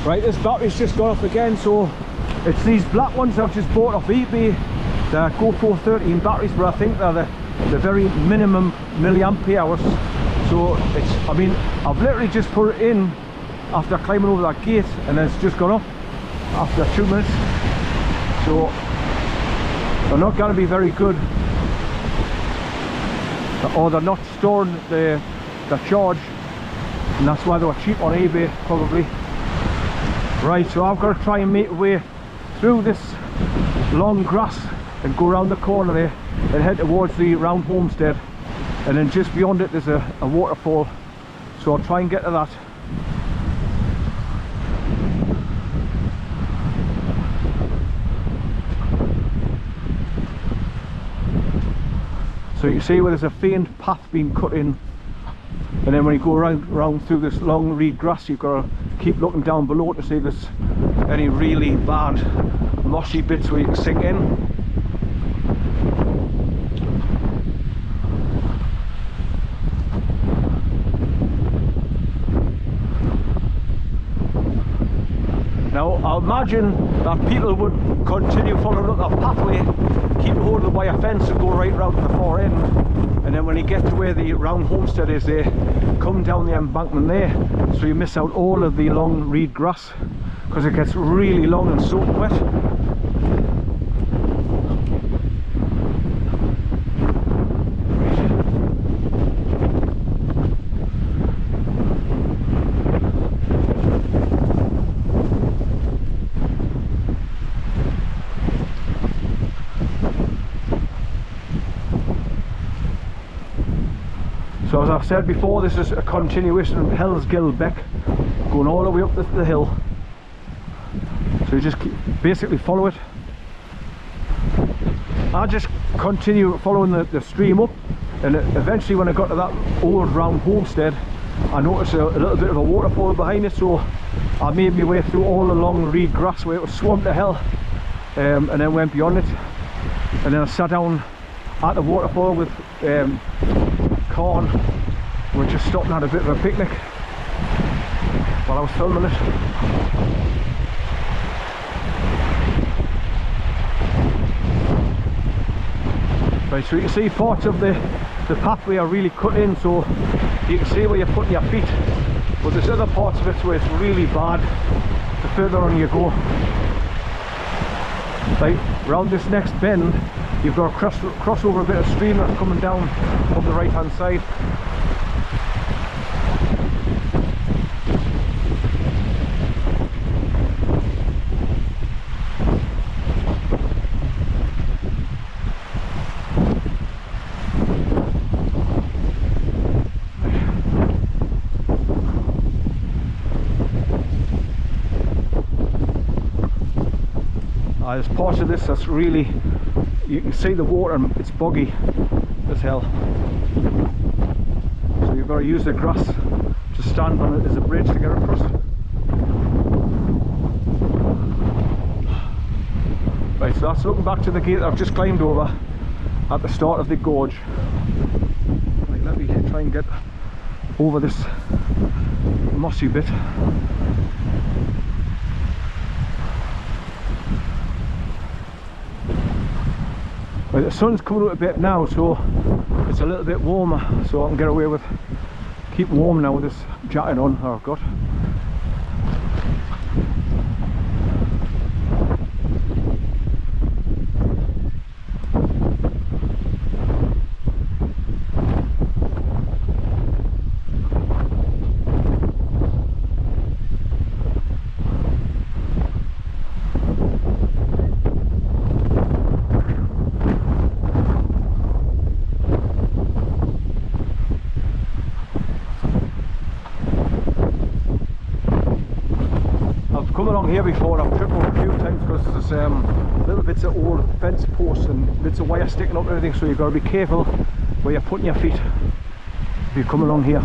Right, this battery's just gone off again, so it's these black ones I've just bought off eBay. They're GoPro 13 batteries, but I think they're the very minimum milliampere hours. So it's, I mean, I've literally just put it in after climbing over that gate, and then it's just gone off after 2 minutes. So they're not going to be very good, or they're not storing the charge, and that's why they were cheap on eBay probably. Right, so I've got to try and make a way through this long grass and go around the corner there and head towards the round homestead, and then just beyond it there's a waterfall, so I'll try and get to that. So you see where there's a faint path being cut in, and then when you go around through this long reed grass, you've got to keep looking down below to see if there's any really bad mossy bits where you can sink in. Now I imagine that people would continue following up that pathway, keep hold of the wire fence and go right round to the far end, and then when you get to where the round homestead is, they come down the embankment there, so you miss out all of the long reed grass because it gets really long and soaking wet. So as I've said before, this is a continuation of HELLS GILL beck going all the way up the hill. So you just basically follow it. I just continue following the stream up, and eventually when I got to that old round homestead, I noticed a little bit of a waterfall behind it, so I made my way through all the long reed grass where it was swamped to hell, and then went beyond it, and then I sat down at the waterfall with corn. We're just stopping at a bit of a picnic while I was filming it. Right, so you can see parts of the pathway are really cut in, so you can see where you're putting your feet, but there's other parts of it where it's really bad the further on you go. Right, round this next bend you've got to cross over a bit of stream that's coming down up the right hand side. There's parts of this that's really, you can see the water and it's boggy as hell, so you've got to use the grass to stand on it as a bridge to get across. Right, so that's looking back to the gate that I've just climbed over at the start of the gorge. Right, let me try and get over this mossy bit. Right, the sun's coming out a bit now, so it's a little bit warmer, so I can get away with keep warm now with this jacket on I've got. Come along here before, I've tripped over a few times because there's little bits of old fence posts and bits of wire sticking up and everything, so you've got to be careful where you're putting your feet if you come along here.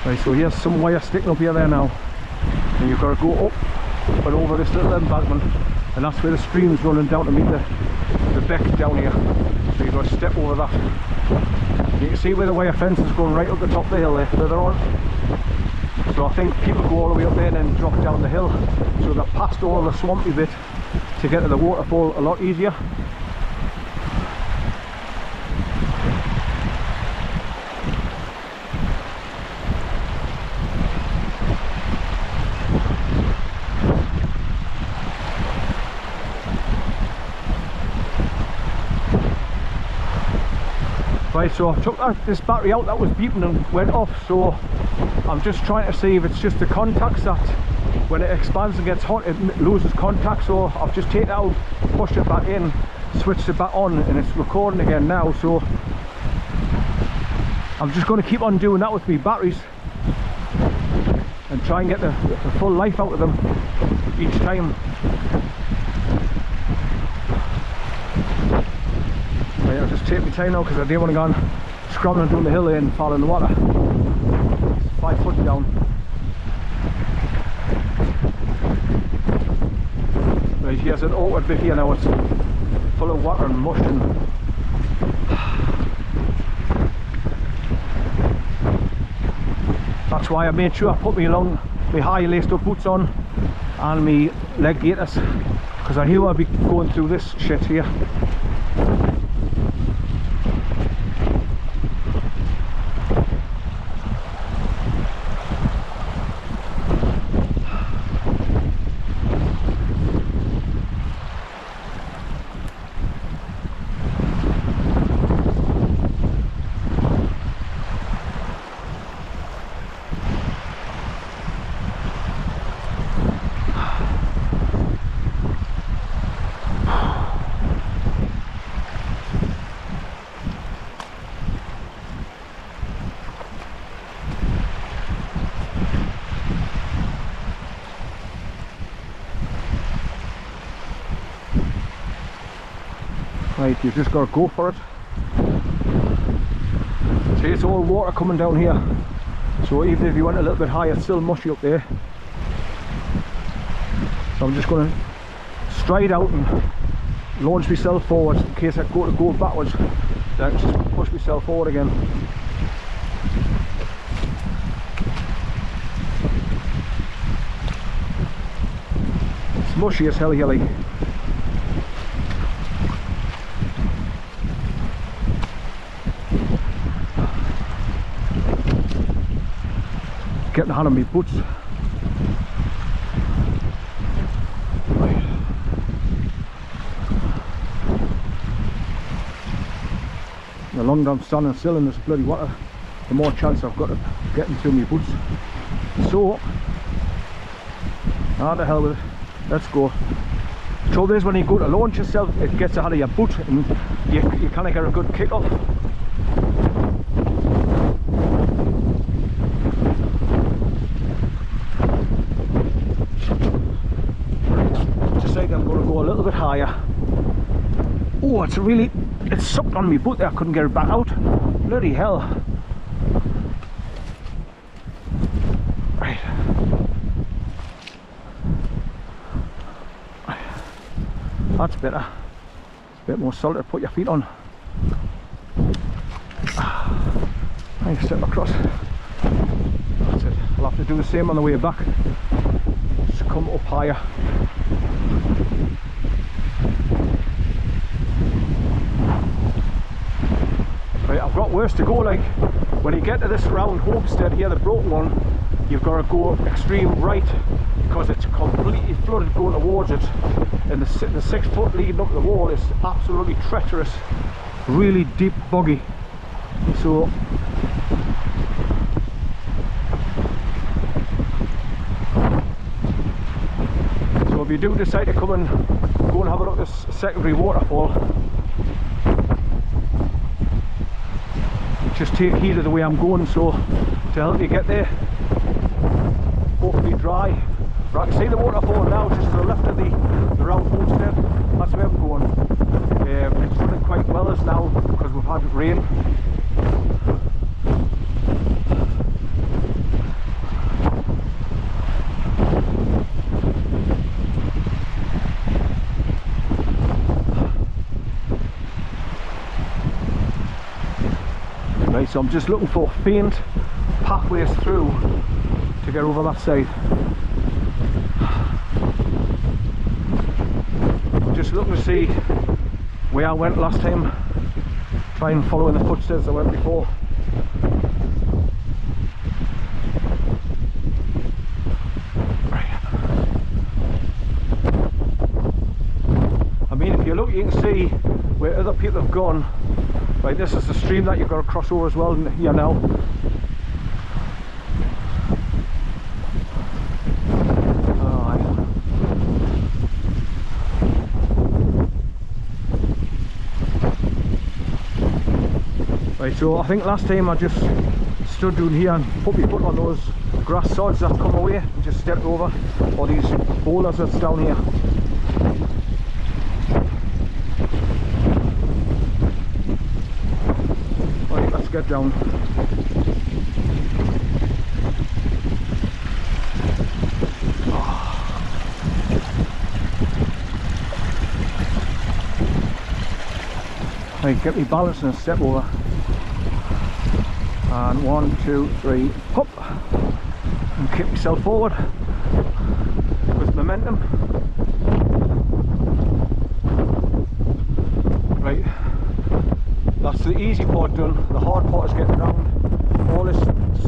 Right, so here's some wire sticking up here there now, and you've got to go up and over this little embankment, and that's where the stream's running down to meet the beck down here, so you've got to step over that. You can see where the wire fence is going right up the top of the hill there, further on. So I think people go all the way up there and then drop down the hill. So they're past all the swampy bit to get to the waterfall a lot easier. Right, so I took this battery out that was beeping and went off, so I'm just trying to see if it's just the contacts that when it expands and gets hot it loses contact. So I've just taken it out, pushed it back in, switched it back on, and it's recording again now. So I'm just going to keep on doing that with my batteries and try and get the full life out of them each time. Right, I'll just take my time now because I didn't want to go on scrambling down the hill there and fall in the water. It's 5 foot down. Right, here's an awkward bit here now. It's full of water and mush and that's why I made sure I put my high laced up boots on and my leg gaiters, because I knew I'd be going through this shit here. Right, you've just got to go for it. See, it's all water coming down here, so even if you went a little bit higher, it's still mushy up there. So I'm just going to stride out and launch myself forward in case I go backwards. Then just push myself forward again. It's mushy as hell here, like. Getting a hand on my boots. Right. The longer I'm standing still in this bloody water, the more chance I've got of getting through my boots. So, the hell with it. Let's go. The trouble is when you go to launch yourself, it gets ahead of your boot and you kind of get a good kick off. I'm going to go a little bit higher. Oh, it's sucked on my boot there. I couldn't get it back out. Bloody hell. Right. That's better. It's a bit more solid to put your feet on. I step across. That's it. I'll have to do the same on the way back. Just come up higher. I've got worse to go. Like when you get to this round homestead here, the broken one, you've got to go extreme right because it's completely flooded going towards it, and the 6 foot leading up the wall is absolutely treacherous, really deep boggy. So if you do decide to come and go and have a look at this secondary waterfall, just take heed of the way I'm going, so to help you get there. Hopefully dry. Right, see the waterfall now just to the left of the round homestead. That's where I'm going. It's running quite well as now because we've had rain. Right, so I'm just looking for faint pathways through to get over that side. I'm just looking to see where I went last time, try and follow in the footsteps I went before. I mean, if you look, you can see where other people have gone. Right, this is the stream that you've got to cross over as well here now. Right, so I think last time I just stood down here and put my foot on those grass sods that come away and just stepped over, or these boulders that's down here. Right, let's get down. Right, get me balance and step over. And 1, 2, 3, hop, and kick myself forward with momentum. Right, that's the easy part done. The hard part is getting around all this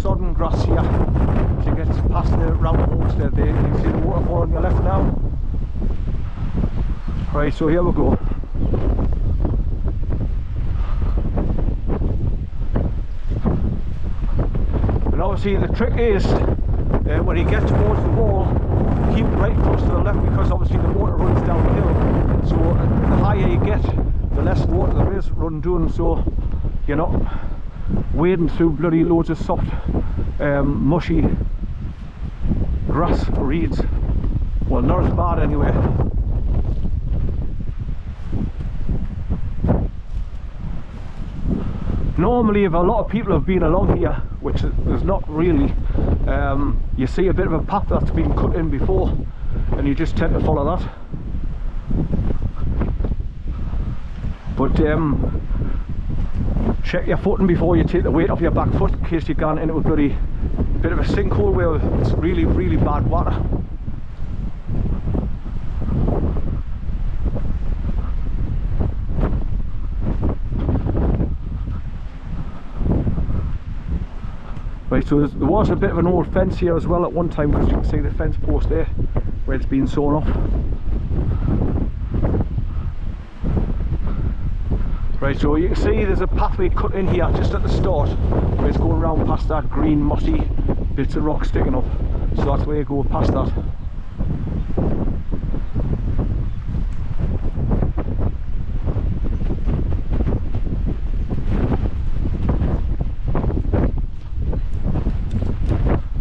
sodden grass here to get past the round homestead there. You can see the waterfall on your left now. Right, so here we go. Obviously the trick is when you get towards the wall, keep right close to the left, because obviously the water runs downhill. So the higher you get, the less water there is run down, so you're not wading through bloody loads of soft mushy grass reeds. Well, not as bad anyway. Normally, if a lot of people have been along here, which there's not really, you see a bit of a path that's been cut in before, and you just tend to follow that. But check your footing before you take the weight off your back foot, in case you're going into a bloody bit of a sinkhole where it's really, really bad water. Right, so there was a bit of an old fence here as well at one time, because you can see the fence post there where it's been sawn off. Right, so you can see there's a pathway cut in here just at the start, where it's going around past that green mossy bits of rock sticking up. So that's where you go past that.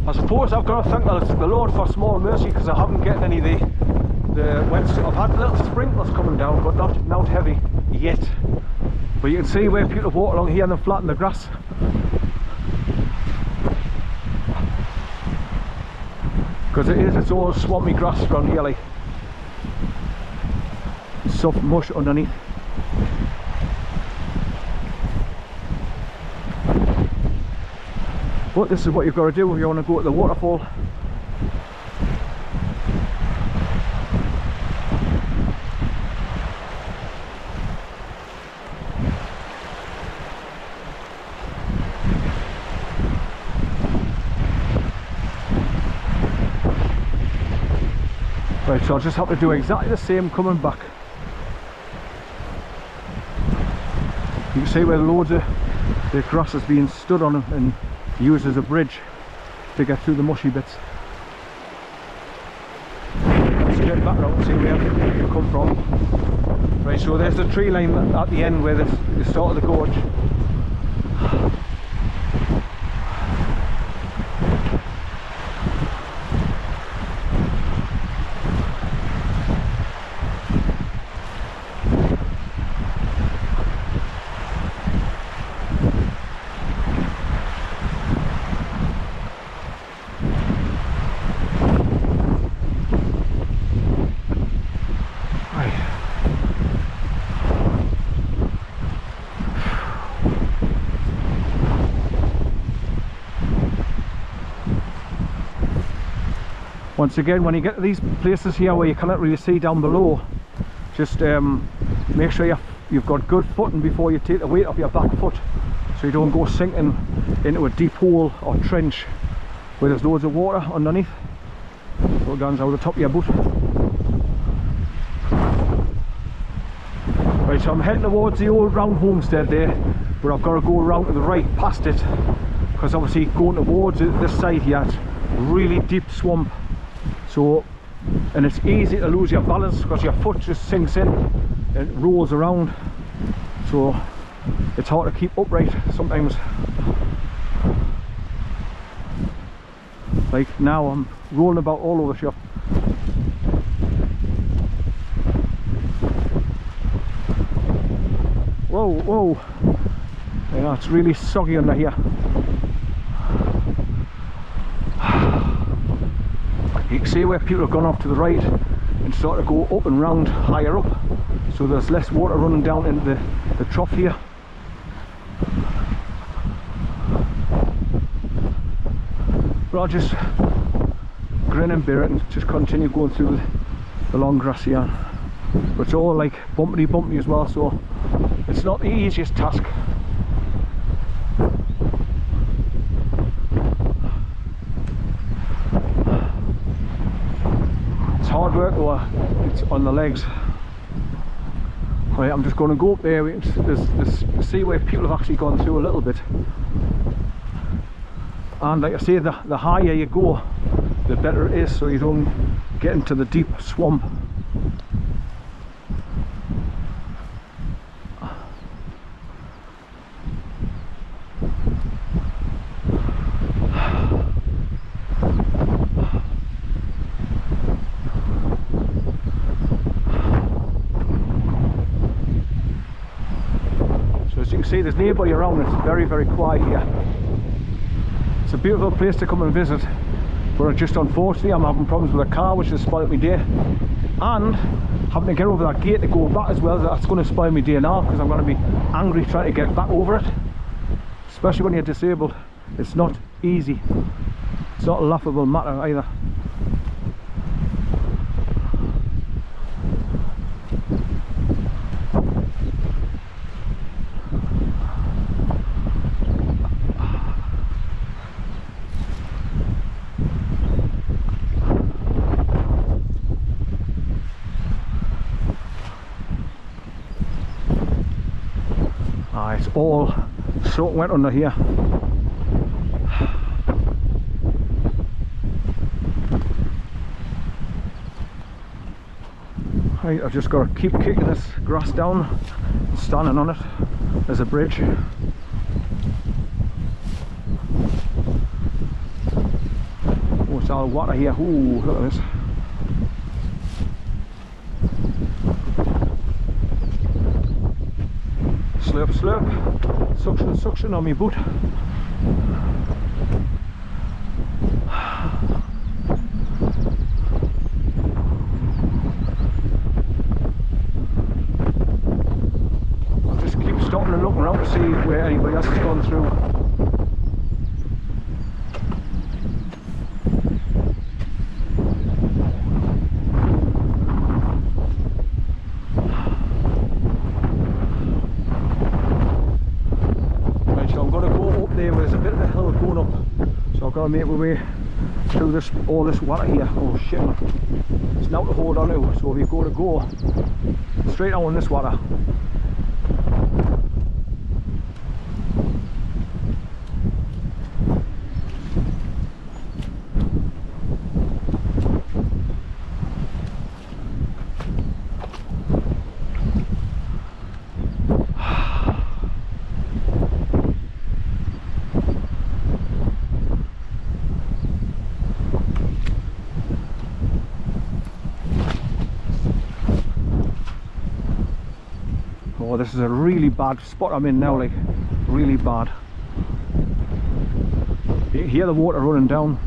I suppose I've got to thank the Lord for small mercy, because I haven't getting any of the wet. I've had little sprinkles coming down, but not heavy yet. But you can see where people have walked along here and they've flattened the grass. Because it's all swampy grass around here, like soft mush underneath. But this is what you've got to do if you want to go to the waterfall. Right, so I'll just have to do exactly the same coming back. You can see where loads of the grass has been stood on and used as a bridge to get through the mushy bits. Let's get back around and see where we come from. Right, so there's the tree line at the end where the start of the gorge. Once again, when you get to these places here where you cannot really see down below, just make sure you've got good footing before you take the weight off your back foot, so you don't go sinking into a deep hole or trench where there's loads of water underneath. So guns out the top of your boot. Right, so I'm heading towards the old round homestead there, but I've got to go around to the right past it, because obviously going towards this side here, it's really deep swamp. So, and it's easy to lose your balance because your foot just sinks in and rolls around, so it's hard to keep upright sometimes. Like now I'm rolling about all over the shop. Whoa, whoa, yeah, it's really soggy under here. You can see where people have gone off to the right and sort of go up and round higher up, so there's less water running down into the trough here. But I'll just grin and bear it and just continue going through the long grass here. But it's all like bumpy as well, so it's not the easiest task. Hard work, or it's on the legs. Right, I'm just going to go up there and see where people have actually gone through a little bit. And like I say, the higher you go, the better it is, so you don't get into the deep swamp. See, there's nobody around. It's very, very quiet here. It's a beautiful place to come and visit, but just unfortunately I'm having problems with the car, which has spoiled my day, and having to get over that gate to go back as well. That's going to spoil my day now, because I'm going to be angry trying to get back over it, especially when you're disabled. It's not easy. It's not a laughable matter either. It's all soaking wet under here. Right, I've just got to keep kicking this grass down and standing on it. There's a bridge. Oh, it's all water here. Ooh, look at this. Slurp, slurp, suction, suction on my boot. I'll just keep stopping and looking around to see where anybody else has gone through. I've got to make my way through all this water here. Oh shit, it's now to hold on to, so if you go straight down in this water. Oh, this is a really bad spot I'm in now, like really bad. You hear the water running down.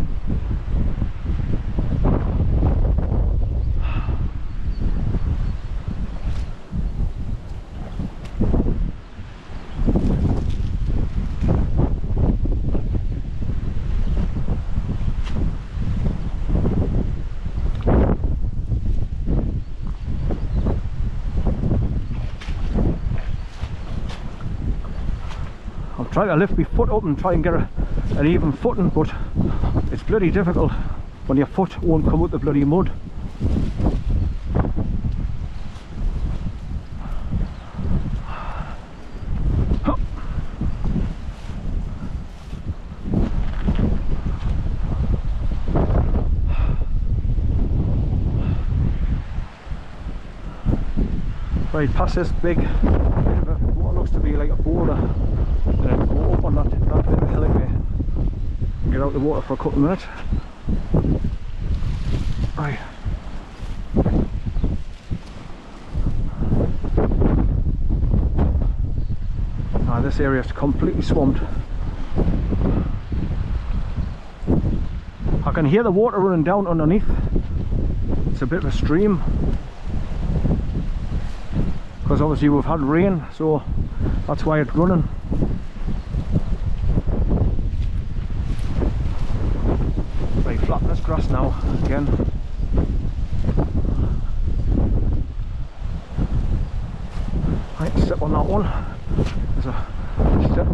trying to lift my foot up and try and get an even footing, but it's bloody difficult when your foot won't come out the bloody mud. Right, past this big bit of what looks to be like a boulder, and then go up on that bit of hill again and get out the water for a couple of minutes. Right. Now this area is completely swamped. I can hear the water running down underneath. It's a bit of a stream, because obviously we've had rain, so that's why it's running. Right, flatten this grass now again. Right, step on that one. There's a step.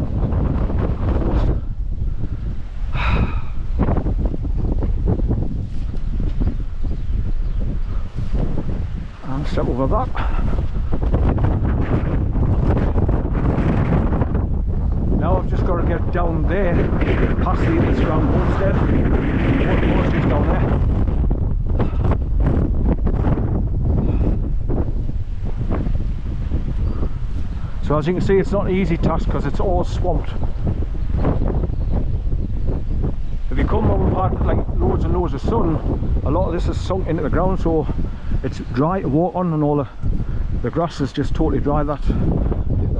And step over that. Now I've just got to get down there, past this round homestead. Water is down there. So as you can see, it's not an easy task because it's all swamped. If you come when we've had like loads and loads of sun, a lot of this is sunk into the ground, so it's dry to walk on, and all the grass is just totally dry. That's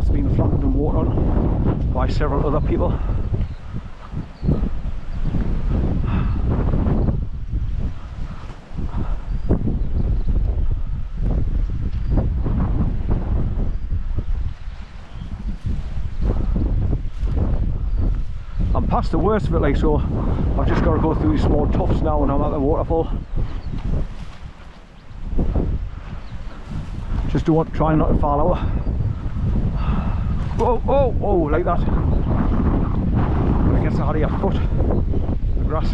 been flattened and walked on by several other people. I'm past the worst of it, like, so I've just got to go through these small tufts now, and I'm at the waterfall. Just try not to fall over. Oh, oh, oh, like that. When it gets out of your foot, the grass.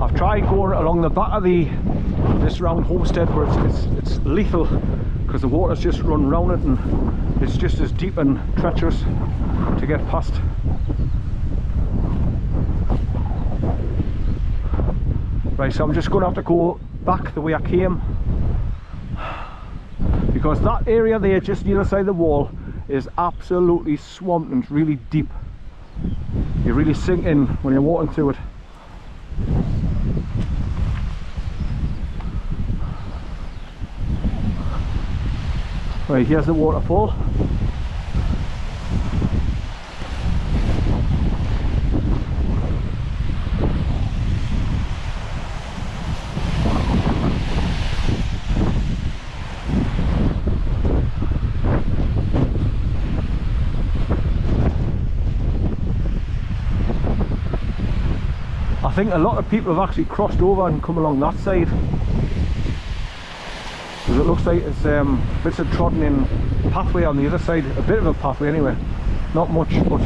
I've tried going along the back of this round homestead, where it's lethal because the water's just run round it, and it's just as deep and treacherous to get past. Right, so I'm just going to have to go back the way I came, because that area there just the other side of the wall is absolutely swamped and it's really deep. You really sink in when you're walking through it. Right, here's the waterfall. I think a lot of people have actually crossed over and come along that side, because it looks like it's bits of trodden in pathway on the other side, a bit of a pathway anyway, not much, but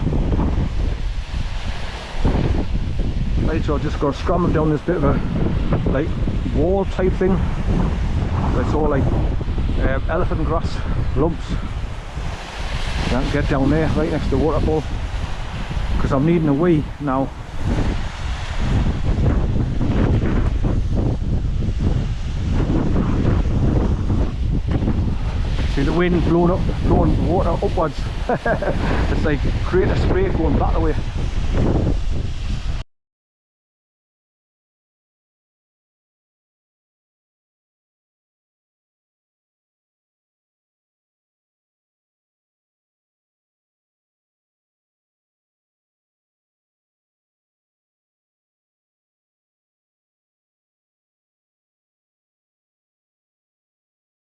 right, so I just got to scramble down this bit of a like wall type thing. It's all like elephant grass lumps. Can't get down there right next to the waterfall because I'm needing a wee now. See the wind blowing the water upwards. It's like create a spray going back away.